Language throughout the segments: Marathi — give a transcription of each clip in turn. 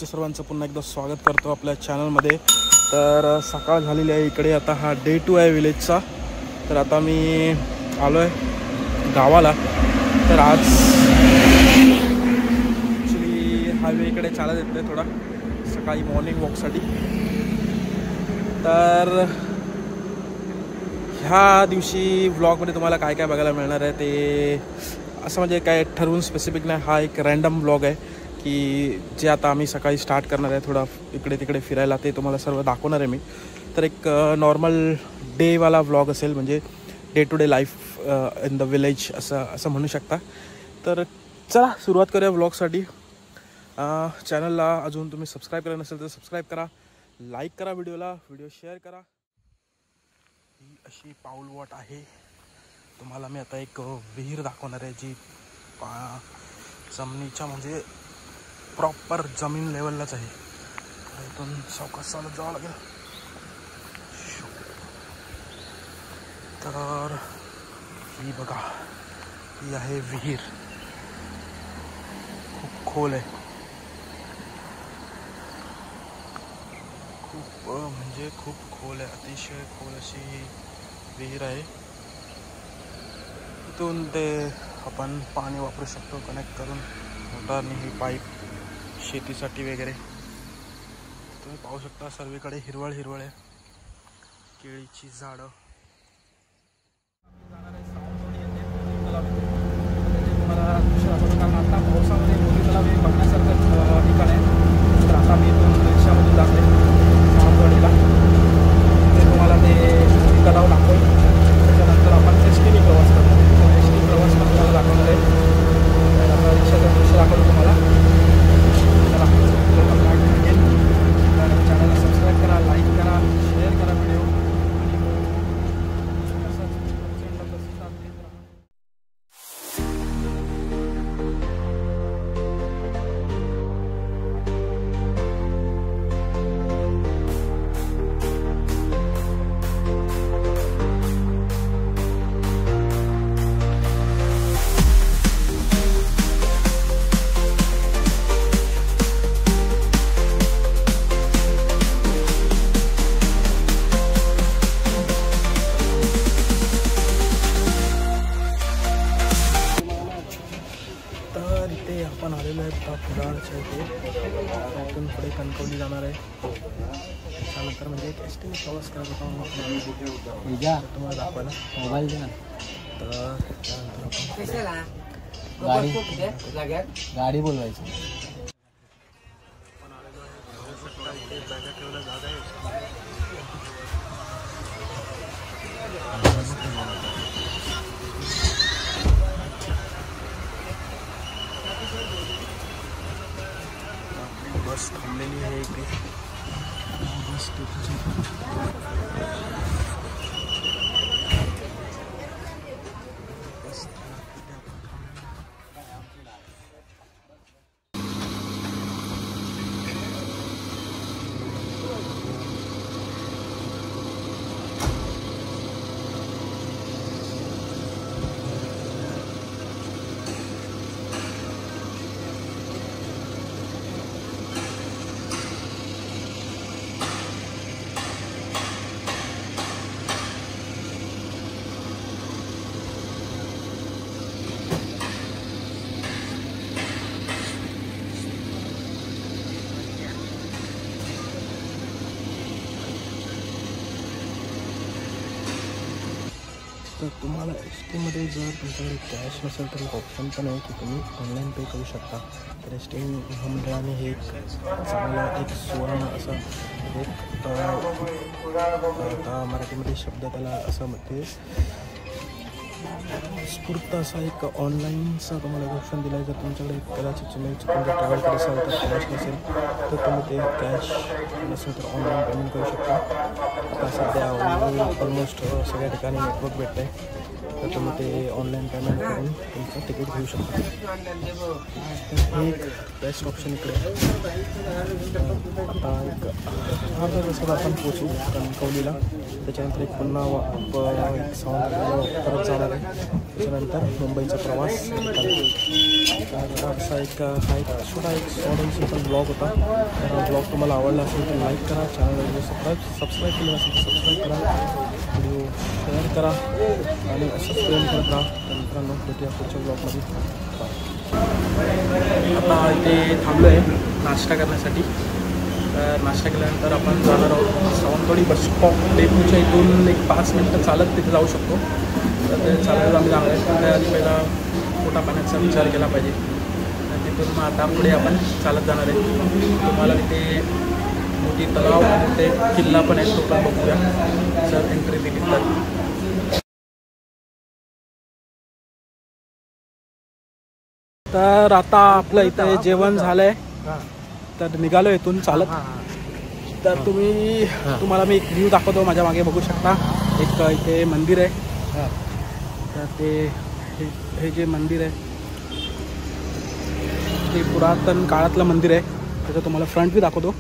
तुमच्या सर्वांचं पुन्हा एकदा स्वागत करतो आपल्या चॅनलमध्ये। तर सकाळ झालेली आहे इकडे, आता हा डे 2 आहे विलेजचा। तर आता मी आलो आहे गावाला। तर आज ॲक्च्युली हायवे इकडे चालत येतो आहे थोडा सकाळी मॉर्निंग वॉकसाठी। तर ह्या दिवशी व्लॉगमध्ये तुम्हाला काय काय बघायला मिळणार आहे ते असं म्हणजे काय ठरवून स्पेसिफिक नाही, हा एक रँडम व्लॉग आहे की जे आता आम्ही सकाळी स्टार्ट करणार आहे थोडा इकडे तिकडे फिरायला, ते तुम्हाला सर्व दाखवणार आहे मी। तर एक नॉर्मल डेवाला व्लॉग असेल, म्हणजे day to day life in the village असं म्हणू शकता। तर चला सुरुवात करूया व्लॉगसाठी। चॅनलला अजून तुम्ही सबस्क्राईब केलं नसेल तर सबस्क्राईब करा, लाईक करा व्हिडिओ शेअर करा। ही अशी पाऊलवाट आहे। तुम्हाला मी आता एक विहीर दाखवणार आहे जी जमिनीच्या म्हणजे प्रॉपर जमीन लेवललाच आहे। इथून सावकाश चालत जावं लागेल। तर ही बघा, ही आहे विहीर, खूप खोल आहे, खूप म्हणजे खूप खोल आहे, अतिशय खोल अशी ही विहीर आहे। इथून ते आपण पाणी वापरू शकतो कनेक्ट करून मोटारने, ही पाईप शेतीसाठी वगैरे। तुम्ही पाहू शकता सर्वीकडे हिरवळ हिरवळ आहे, केळीची झाडं। तुम्हाला कारण आता पावसामध्ये मोठी तलाव हे बघण्यासारखं ठिकाण आहे। तर आता मी इथून रिक्षामधून जाते सावंतवाडीला, ते तुम्हाला ते मोठी तलाव दाखवेल। त्याच्यानंतर आपण एसटीने प्रवास करतो, एसटी प्रवास तुम्हाला दाखवणार आहे। आता रिक्षाचा दृश्य दाखवतो तुम्हाला। चॅनलला सबस्क्राईब करा, लाईक करा, शेअर करा व्हिडिओ, आणि असंच प्रचंड प्रतिसाद देत राहा। इथे आपण आलेलो आहे कुडाळच्या इथे, इथून पुढे कणकवली जाणार आहे। त्यानंतर म्हणजे एक एस टीने प्रवास करत होता तुम्हाला दाखवायला मोबाईल दे ना। तर त्यानंतर गाडी बोलवायची। आपण आलेलो आहे इथे बॅगा ठेवल्या जागा आहे। बस थांबलेली आहे इकडे, बस तर तुम्हाला एस टीमध्ये जर तुमच्याकडे कॅश नसेल तर एक ऑप्शन पण आहे की तुम्ही ऑनलाईन पे करू शकता। तर एस टी महामंडळाने हे एक चांगला एक सुवर्ण असं एक आता मराठीमध्ये शब्द त्याला असं म्हणते स्फूर्त असा एक ऑनलाईनचा तुम्हाला एक ऑप्शन दिला आहे। जर तुमच्याकडे कदाचित तुम्ही ट्रॅव्हल करत असाल तर कॅश नसेल तर तुम्ही ते कॅश नसेल तर ऑनलाईन पेमेंट करू शकता। आता सध्या ऑलमोस्ट सगळ्या ठिकाणी नेटवर्क भेटतं आहे, तर तुम्ही ते ऑनलाईन पेमेंट करून तुमचं तिकीट घेऊ शकता. एक बेस्ट ऑप्शन इकडे. आता एक अर्धा तासात आपण पोचू कणकवलीला. त्याच्यानंतर एक पुन्हा एक परत जाणार आहे. त्याच्यानंतर मुंबईचा प्रवास. असा एक हा एक छोटा एक शॉर्ट अँड सिम्पल ब्लॉग होता. तर ब्लॉग तुम्हाला आवडला असेल तर लाईक करा, चॅनलला सबस्क्राईब केलं असेल तर सबस्क्राईब करा, व्हिडिओ शेअर करा आणि असंच प्रेम करत राहा. तर मित्रांनो भेटूया पुढच्या ब्लॉगमध्ये. आता इथे थांबलो आहे नाश्ता करण्यासाठी. तर नाश्ता केल्यानंतर आपण जाणार आहोत सावंतवाडी बस स्टॉप. डेपोच्या इथून एक 5 मिनटं चालत तिथे जाऊ शकतो. तर ते चालत आम्ही जाणार आहे. पण त्याआधी पहिला पोटा पाण्याचा विचार केला पाहिजे. तर तिथून मग आता पुढे आपण चालत जाणार आहे. तुम्हाला तिथे मोठी तलाव आणि ते किल्ला पण आहे, तो पण बघूया जर एंट्री दिली तर. तर आता आपलं इथं जेवण झालं आहे. तर निघालो इथून चालत. तर तुम्हाला मी एक व्ह्यू दाखवतो. माझ्या मागे बघू शकता एक इथे मंदिर आहे. तर ते हे जे मंदिर आहे ते पुरातन काळातलं मंदिर आहे. त्याचं तुम्हाला फ्रंट बी दाखवतो.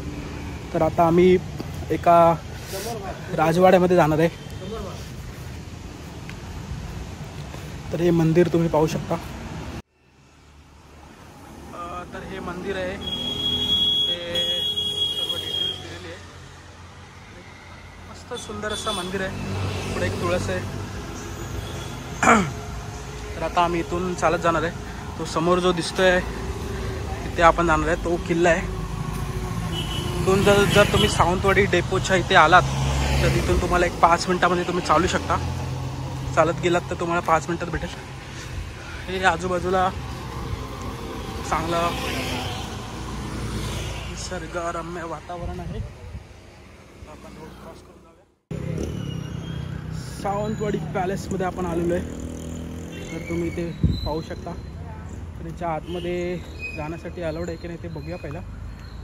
तर आता आम्ही एका राजवाड्यामध्ये जाणार आहे. तर हे मंदिर तुम्ही पाहू शकता. तर हे मंदिर आहे, ते सर्व डिटेल्स दिलेली आहे. मस्त सुंदर असं मंदिर आहे. पुढे एक तुळस आहे. तर आता आम्ही इथून चालत जाणार आहे. तो समोर जो दिसतोय तिथे आपण जाणार आहे. तो किल्ला आहे. इथून जर तुम्ही सावंतवाडी डेपोच्या इथे आलात तर तिथून तुम्हाला एक 5 मिनटामध्ये तुम्ही चालू शकता. चालत गेलात तर तुम्हाला 5 मिनटात भेटेल. हे आजूबाजूला चांगलं निसर्गरम्य वातावरण आहे. आपण रोड क्रॉस करून जाऊया. सावंतवाडी पॅलेसमध्ये आपण आलेलो आहे. तर तुम्ही इथे पाहू शकता. तर त्याच्या आतमध्ये जाण्यासाठी अलाउड आहे की नाही ते बघूया पहिला.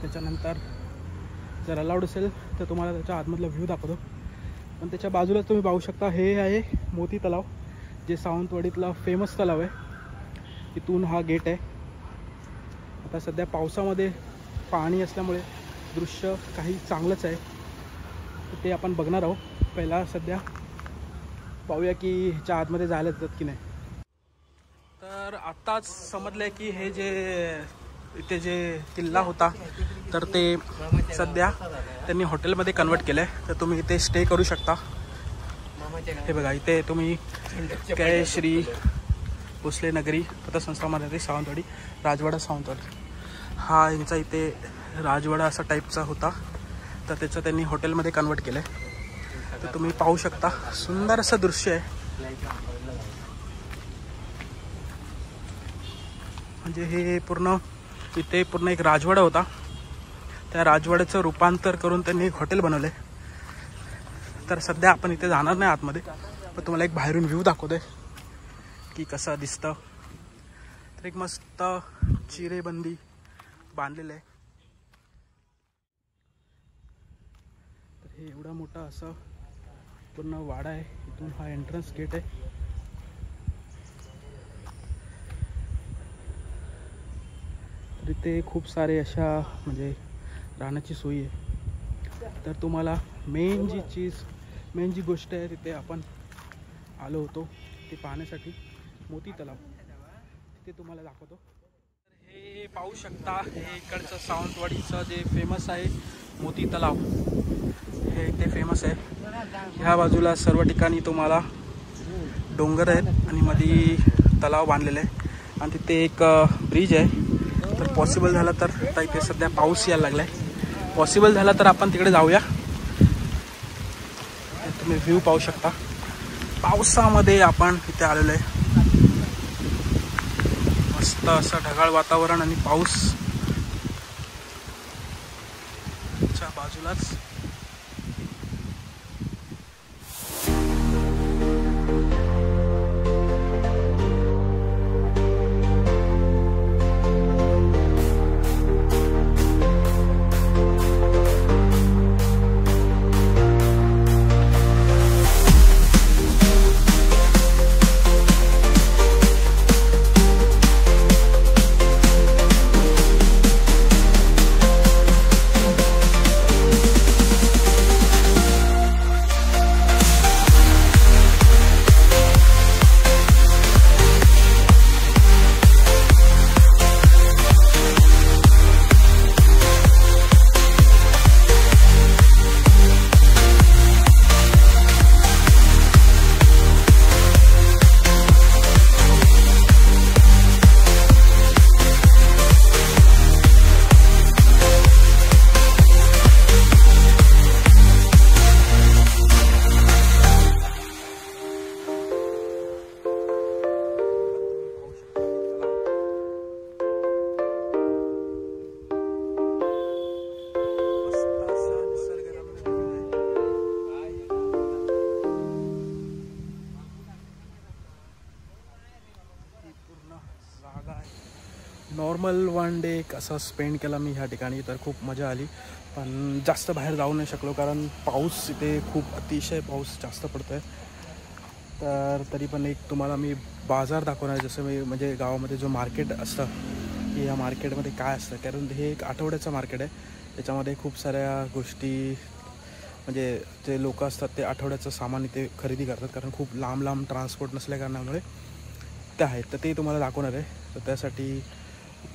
त्याच्यानंतर जर अलाउड असेल तर तुम्हाला त्याच्या आतमधला व्ह्यू दाखवतो. पण त्याच्या बाजूलाच तुम्ही पाहू शकता हे आहे मोती तलाव, जे सावंतवाडीतला फेमस तलाव आहे. इथून हा गेट आहे. आता सध्या पावसामध्ये पाणी असल्यामुळे दृश्य काही चांगलंच आहे. तर ते आपण बघणार आहोत. पहिला सध्या पाहूया की ह्याच्या आतमध्ये जायला जातात की नाही. तर आत्ताच समजलं की हे जे इथे जे किल्ला होता तर ते सध्या त्यांनी हॉटेलमध्ये कन्वर्ट केलं आहे. तर तुम्ही इथे स्टे करू शकता. हे बघा इथे तुम्ही काय श्री भोसले नगरी पतसंस्था मध्ये सावंतवाडी राजवाडा सावंतवाडी हा यांचा इथे राजवाडा असा टाईपचा होता. तर त्याचं त्यांनी हॉटेलमध्ये कन्वर्ट केलं आहे. तर तुम्ही पाहू शकता सुंदर असं दृश्य आहे. म्हणजे हे पूर्ण इथे पूर्ण एक राजवाडा होता. त्या राजवाड्याचं रूपांतर करून त्यांनी एक हॉटेल बनवलं आहे. तर सध्या आपण इथे जाणार नाही आतमध्ये, पण तुम्हाला एक बाहेरून व्ह्यू दाखवतोय की कसं दिसतं. तर एक मस्त चिरेबंदी बांधलेलं आहे. तर हे एवढा मोठा असं पूर्ण वाडा आहे. इथून हा एंट्रन्स गेट आहे. तर इथे खूप सारे अशा म्हणजे राहण्याची सोय आहे. तर तुम्हाला मेन जी गोष्ट आहे तिथे आपण आलो होतो ते पाहण्यासाठी मोती तलाव, तिथे तुम्हाला दाखवतो. तर हे पाहू शकता हे इकडचं सावंतवाडीचं जे फेमस आहे मोती तलाव, हे इथे फेमस आहे. ह्या बाजूला सर्व ठिकाणी तुम्हाला डोंगर आहेत आणि मध्ये तलाव बांधलेले आहे आणि तिथे एक ब्रिज आहे. तर पॉसिबल झालं तर आता इथे सध्या पाऊस यायला लागला आहे. पॉसिबल झाला तर आपण तिकडे जाऊया. तुम्ही व्ह्यू पाहू शकता. पावसामध्ये आपण इथे आलेलो आहे. मस्त असं ढगाळ वातावरण आणि पाऊस च्या बाजूलाच. नॉर्मल वन डे कसा स्पेंड केला मी ह्या ठिकाणी, तर खूप मजा आली. पण जास्त बाहेर जाऊ नाही शकलो कारण पाऊस इथे खूप अतिशय पाऊस जास्त पडतो आहे. तर तरी पण एक तुम्हाला मी बाजार दाखवणार आहे. जसं मी म्हणजे गावामध्ये जो मार्केट असतं की या मार्केटमध्ये काय असतं, कारण हे एक आठवड्याचं मार्केट आहे. त्याच्यामध्ये खूप साऱ्या गोष्टी म्हणजे जे लोक असतात ते आठवड्याचं सामान इथे खरेदी करतात, कारण खूप लांब लांब ट्रान्सपोर्ट नसल्या कारणामुळे ते आहेत. तर ते तुम्हाला दाखवणार आहे. तर त्यासाठी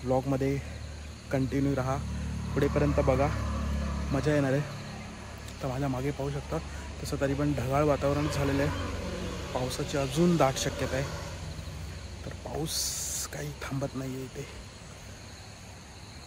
ब्लॉगमध्ये कंटिन्यू राहा, पुढेपर्यंत बघा, मजा येणार आहे. तर माझ्या मागे पाहू शकता तसं तरी पण ढगाळ वातावरण झालेलं आहे. पावसाची अजून दाट शक्यता आहे. तर पाऊस काही थांबत नाही आहे इथे.